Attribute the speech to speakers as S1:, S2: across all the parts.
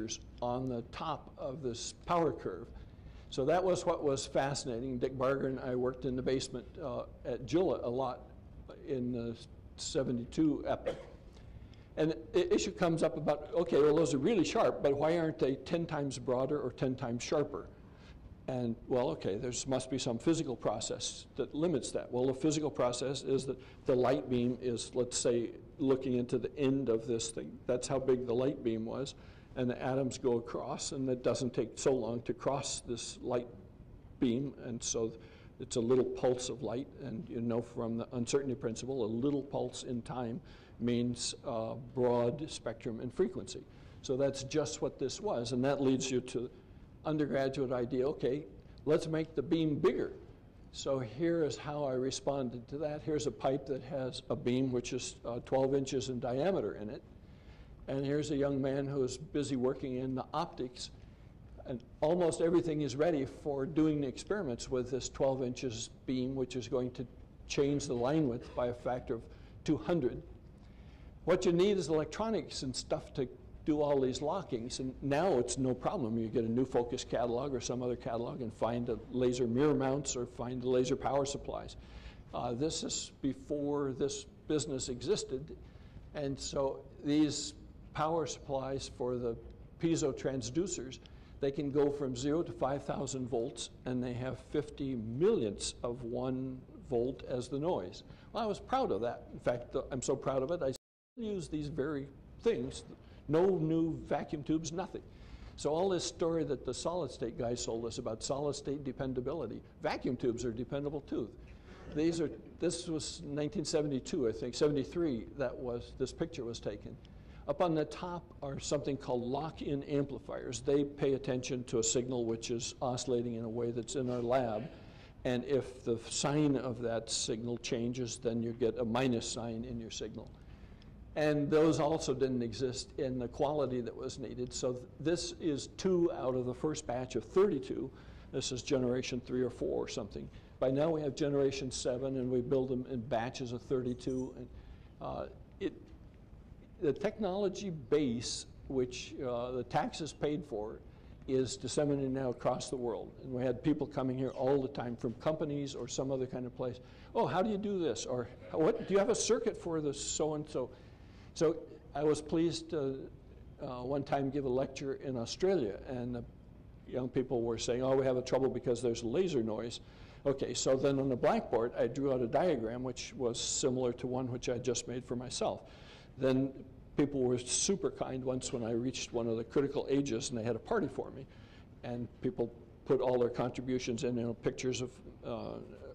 S1: transducers on the top of this power curve. So that was what was fascinating. Dick Barger and I worked in the basement at Jula a lot in the 72 epoch. And the issue comes up about, okay, well, those are really sharp, but why aren't they 10 times broader or 10 times sharper? And, well, okay, there must be some physical process that limits that. Well, the physical process is that the light beam is, let's say, looking into the end of this thing. That's how big the light beam was. And the atoms go across, and it doesn't take so long to cross this light beam. And so it's a little pulse of light. And you know from the uncertainty principle, a little pulse in time means broad spectrum and frequency. So that's just what this was. And that leads you to undergraduate idea, okay, let's make the beam bigger. So here is how I responded to that. Here's a pipe that has a beam which is 12 inches in diameter in it. And here's a young man who is busy working in the optics. And almost everything is ready for doing the experiments with this 12 inches beam, which is going to change the line width by a factor of 200. What you need is electronics and stuff to do all these lockings, and now it's no problem. You get a new focus catalog or some other catalog and find the laser mirror mounts or find the laser power supplies. This is before this business existed, and so these power supplies for the piezo transducers, they can go from 0 to 5,000 volts, and they have 50 millionths of 1 volt as the noise. Well, I was proud of that. In fact, I'm so proud of it, I use these very things. No new vacuum tubes, nothing. So all this story that the solid state guy sold us about solid state dependability, vacuum tubes are dependable too. This was 1972, I think, 73, this picture was taken. Up on the top are something called lock-in amplifiers. They pay attention to a signal which is oscillating in a way that's in our lab. And if the sign of that signal changes, then you get a minus sign in your signal. And those also didn't exist in the quality that was needed. So this is 2 out of the first batch of 32. This is generation 3 or 4 or something. By now we have generation 7, and we build them in batches of 32. And the technology base, which the taxes paid for, is disseminated now across the world. And we had people coming here all the time from companies or some other kind of place. Oh, how do you do this? Or what, do you have a circuit for this so-and-so? So I was pleased to one time give a lecture in Australia, and the young people were saying, oh, we have a trouble because there's laser noise. Okay, so then on the blackboard, I drew out a diagram which was similar to one which I just made for myself. Then people were super kind once when I reached one of the critical ages, and they had a party for me. And people put all their contributions in, you know, pictures of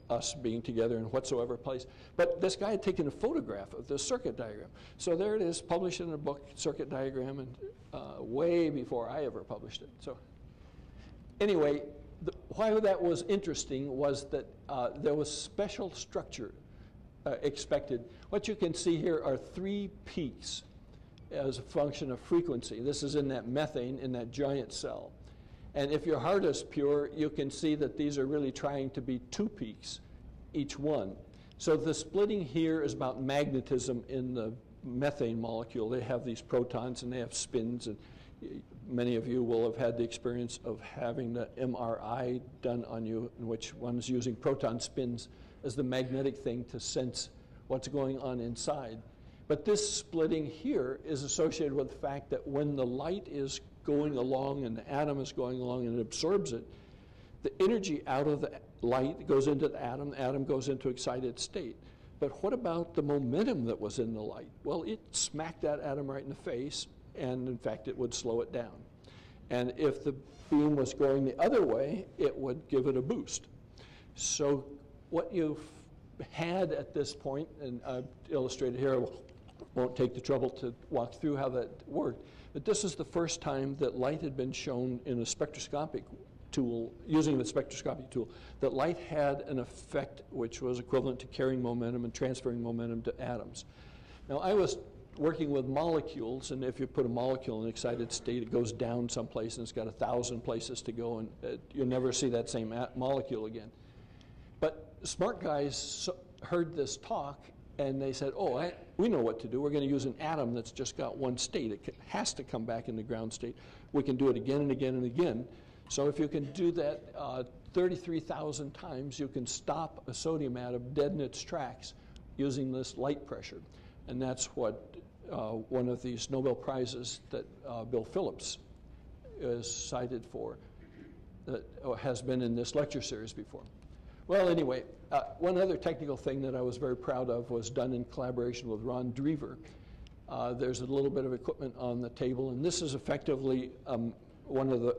S1: us being together in whatsoever place. But this guy had taken a photograph of the circuit diagram. So there it is, published in a book, circuit diagram, and way before I ever published it. So anyway, why that was interesting was that there was special structure expected. What you can see here are 3 peaks as a function of frequency. This is in that methane, in that giant cell. And if your heart is pure, you can see that these are really trying to be 2 peaks, each one. So the splitting here is about magnetism in the methane molecule. They have these protons and they have spins, and many of you will have had the experience of having the MRI done on you, in which one's using proton spins as the magnetic thing to sense what's going on inside. But this splitting here is associated with the fact that when the light is going along and the atom is going along and it absorbs it, the energy out of the light goes into the atom goes into excited state. But what about the momentum that was in the light? Well, it smacked that atom right in the face, and in fact it would slow it down. And if the beam was going the other way, it would give it a boost. So what you've had at this point, and I've illustrated here, I won't take the trouble to walk through how that worked, but this is the first time that light had been shown in a spectroscopic tool, using the spectroscopy tool, that light had an effect which was equivalent to carrying momentum and transferring momentum to atoms. Now, I was working with molecules, and if you put a molecule in an excited state, it goes down someplace, and it's got 1,000 places to go, and you'll never see that same molecule again. But smart guys heard this talk, and they said, oh, we know what to do. We're going to use an atom that's just got 1 state. It has to come back in the ground state. we can do it again and again and again. So if you can do that 33,000 times, you can stop a sodium atom dead in its tracks using this light pressure. And that's what one of these Nobel Prizes that Bill Phillips is cited for, that has been in this lecture series before. Well, anyway, one other technical thing that I was very proud of was done in collaboration with Ron Drever. There's a little bit of equipment on the table, and this is effectively one of the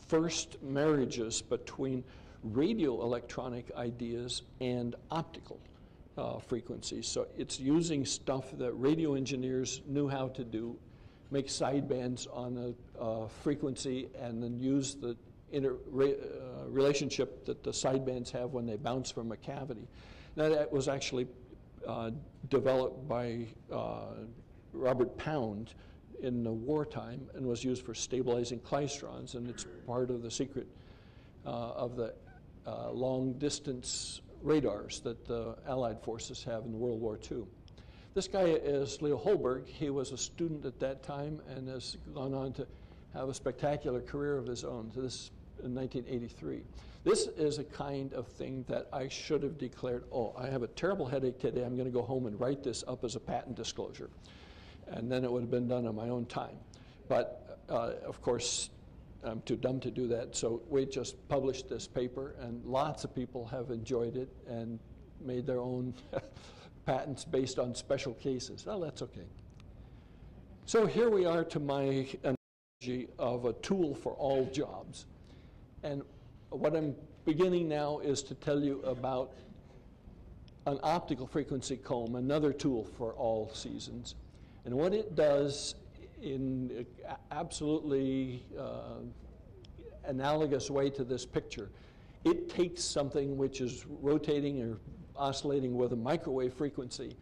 S1: first marriages between radio electronic ideas and optical frequencies. So it's using stuff that radio engineers knew how to do, make sidebands on a frequency, and then use the relationship that the sidebands have when they bounce from a cavity. Now, that was actually developed by Robert Pound in the wartime and was used for stabilizing klystrons, and it's part of the secret of the long-distance radars that the Allied forces have in World War II. This guy is Leo Holberg. He was a student at that time and has gone on to have a spectacular career of his own. So this in 1983. This is a kind of thing that I should have declared, oh, I have a terrible headache today. I'm going to go home and write this up as a patent disclosure. And then it would have been done on my own time. But of course, I'm too dumb to do that. So we just published this paper, and lots of people have enjoyed it and made their own patents based on special cases. Well, that's okay. So here we are to my analogy of a tool for all jobs. And what I'm beginning now is to tell you about an optical frequency comb, another tool for all seasons. And what it does in absolutely analogous way to this picture, it takes something which is rotating or oscillating with a microwave frequency,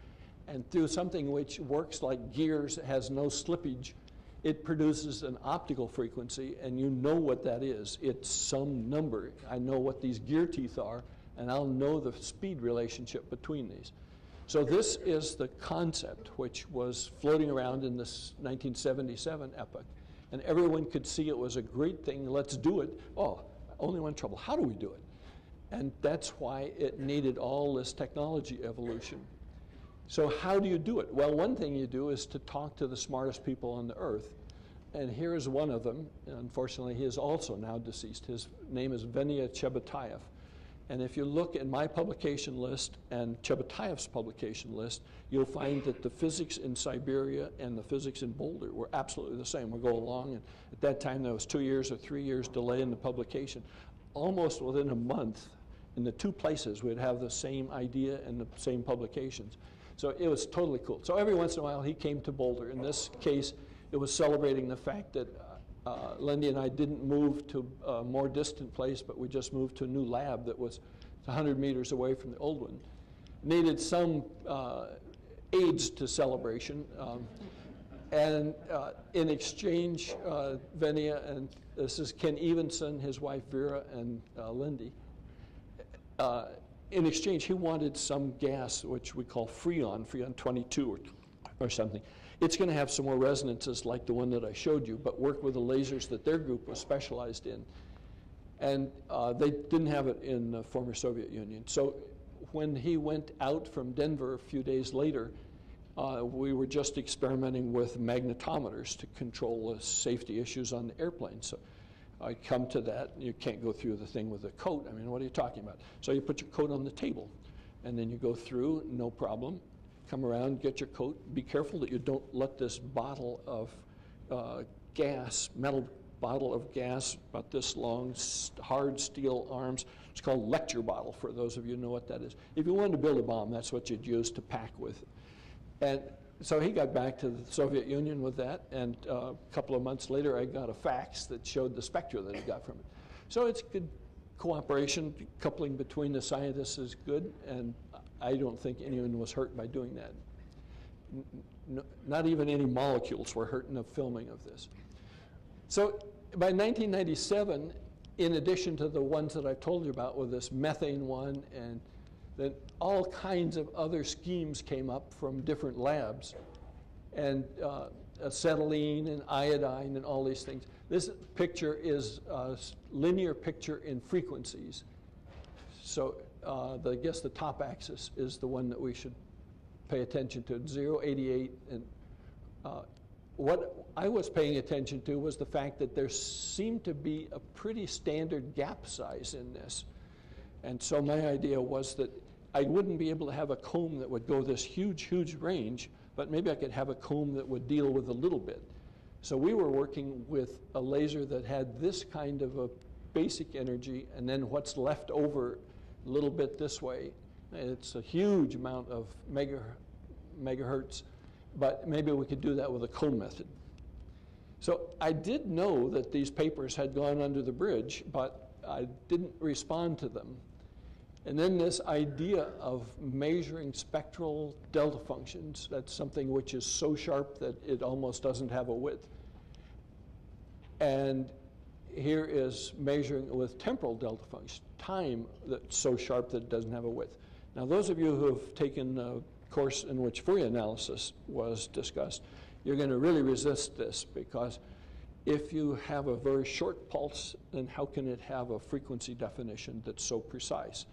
S1: and through something which works like gears, has no slippage, it produces an optical frequency, and you know what that is. It's some number. I know what these gear teeth are, and I'll know the speed relationship between these. So this is the concept which was floating around in this 1977 epoch, and everyone could see it was a great thing. Let's do it. Oh, only one trouble. How do we do it? And that's why it needed all this technology evolution. So how do you do it? Well, one thing you do is to talk to the smartest people on the earth. And here is one of them. Unfortunately, he is also now deceased. His name is Venia Chebotayev. And if you look at my publication list and Chebotaev's publication list, you'll find that the physics in Siberia and the physics in Boulder were absolutely the same. We'll go along, and at that time there was 2 years or 3 years delay in the publication. Almost within a month, in the two places, we'd have the same idea and the same publications. So it was totally cool. So every once in a while, he came to Boulder. In this case, it was celebrating the fact that Lindy and I didn't move to a more distant place, but we just moved to a new lab that was 100 meters away from the old one. Needed some aids to celebration. And in exchange, Venia, and this is Ken Evenson, his wife Vera, and Lindy, in exchange, he wanted some gas, which we call Freon 22 or something. It's going to have some more resonances like the one that I showed you, but work with the lasers that their group was specialized in. And they didn't have it in the former Soviet Union. So when he went out from Denver a few days later, we were just experimenting with magnetometers to control the safety issues on the airplane. So I come to that. You can't go through the thing with a coat. I mean, what are you talking about? So you put your coat on the table, and then you go through, no problem. Come around, get your coat. Be careful that you don't let this bottle of gas, metal bottle of gas, about this long, hard steel arms. It's called lecture bottle, for those of you who know what that is. If you wanted to build a bomb, that's what you'd use to pack with. And so he got back to the Soviet Union with that, and a couple of months later, I got a fax that showed the spectra that he got from it. So it's good cooperation. Coupling between the scientists is good, and I don't think anyone was hurt by doing that. Not even any molecules were hurt in the filming of this. So by 1997, in addition to the ones that I've told you about with this methane one, and then all kinds of other schemes came up from different labs, and acetylene and iodine and all these things. This picture is a linear picture in frequencies. So I guess the top axis is the one that we should pay attention to, 0, 88. And what I was paying attention to was the fact that there seemed to be a pretty standard gap size in this. And so my idea was that I wouldn't be able to have a comb that would go this huge, huge range, but maybe I could have a comb that would deal with a little bit. So we were working with a laser that had this kind of a basic energy, and then what's left over a little bit this way. It's a huge amount of megahertz, but maybe we could do that with a comb method. So I did know that these papers had gone under the bridge, but I didn't respond to them. And then this idea of measuring spectral delta functions, that's something which is so sharp that it almost doesn't have a width. And here is measuring with temporal delta function, time that's so sharp that it doesn't have a width. Now, those of you who have taken a course in which Fourier analysis was discussed, you're going to really resist this, because if you have a very short pulse, then how can it have a frequency definition that's so precise?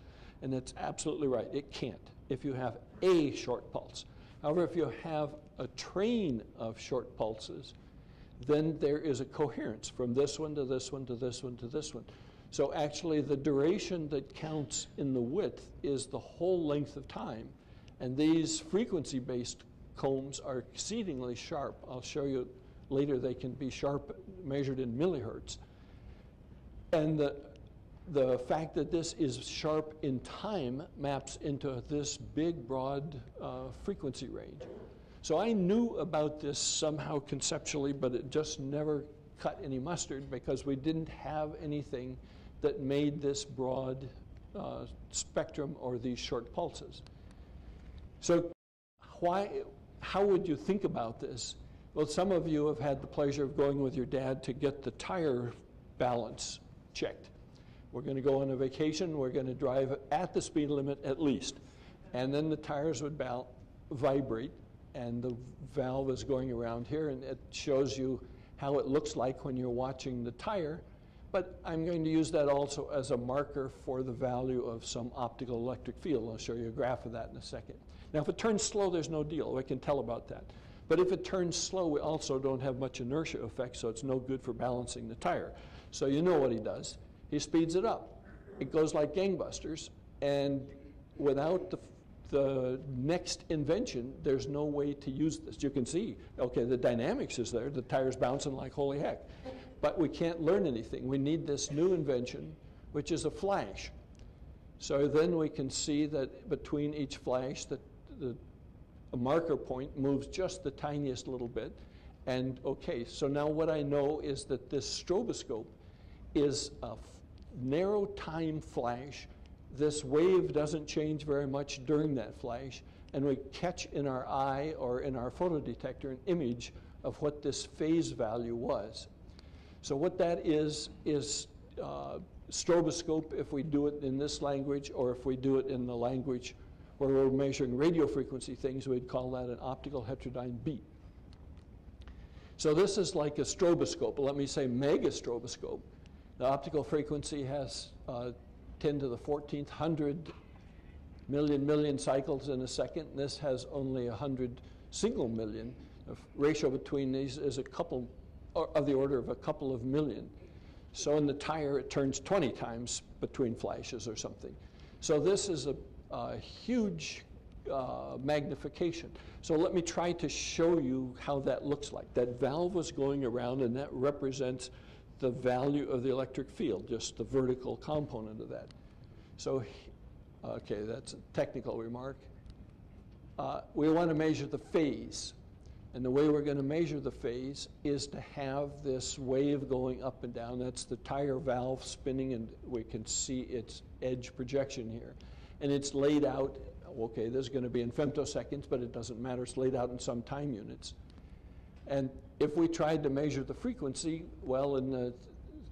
S1: And it's absolutely right, it can't if you have a short pulse. However, if you have a train of short pulses, then there is a coherence from this one to this one to this one to this one. So actually the duration that counts in the width is the whole length of time. And these frequency-based combs are exceedingly sharp. I'll show you later they can be sharp, measured in millihertz. And the fact that this is sharp in time maps into this big, broad frequency range. So I knew about this somehow conceptually, but it just never cut any mustard because we didn't have anything that made this broad spectrum or these short pulses. So how would you think about this? Well, some of you have had the pleasure of going with your dad to get the tire balance checked. We're going to go on a vacation. We're going to drive at the speed limit at least. And then the tires would vibrate, and the valve is going around here, and it shows you how it looks like when you're watching the tire. But I'm going to use that also as a marker for the value of some optical electric field. I'll show you a graph of that in a second. Now, if it turns slow, there's no deal. We can tell about that. But if it turns slow, we also don't have much inertia effect, so it's no good for balancing the tire. So you know what he does. He speeds it up. It goes like gangbusters, and without the next invention, there's no way to use this. You can see, okay, the dynamics is there. The tire's bouncing like holy heck. But we can't learn anything. We need this new invention, which is a flash. So then we can see that between each flash, a marker point moves just the tiniest little bit. And okay, so now what I know is that this stroboscope is a narrow time flash. This wave doesn't change very much during that flash, and we catch in our eye or in our photodetector an image of what this phase value was. So what that is stroboscope if we do it in this language, or if we do it in the language where we're measuring radio frequency things, we'd call that an optical heterodyne beat. So this is like a stroboscope. Let me say mega stroboscope. The optical frequency has 10 to the 14th 100 million cycles in a second. This has only 100 single million. The ratio between these is a couple of the order of a couple of million. So in the tire, it turns 20 times between flashes or something. So this is a huge magnification. So let me try to show you how that looks like. That valve was going around, and that represents the value of the electric field, just the vertical component of that. So, okay, that's a technical remark. We want to measure the phase. And the way we're going to measure the phase is to have this wave going up and down. That's the tire valve spinning, and we can see its edge projection here. And it's laid out, okay, this is going to be in femtoseconds, but it doesn't matter. It's laid out in some time units. And if we tried to measure the frequency, well, in the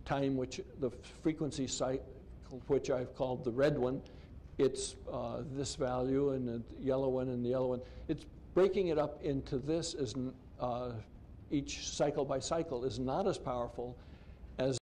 S1: time which the frequency cycle, which I've called the red one, it's this value, and the yellow one, and the yellow one. It's breaking it up into this is each cycle by cycle is not as powerful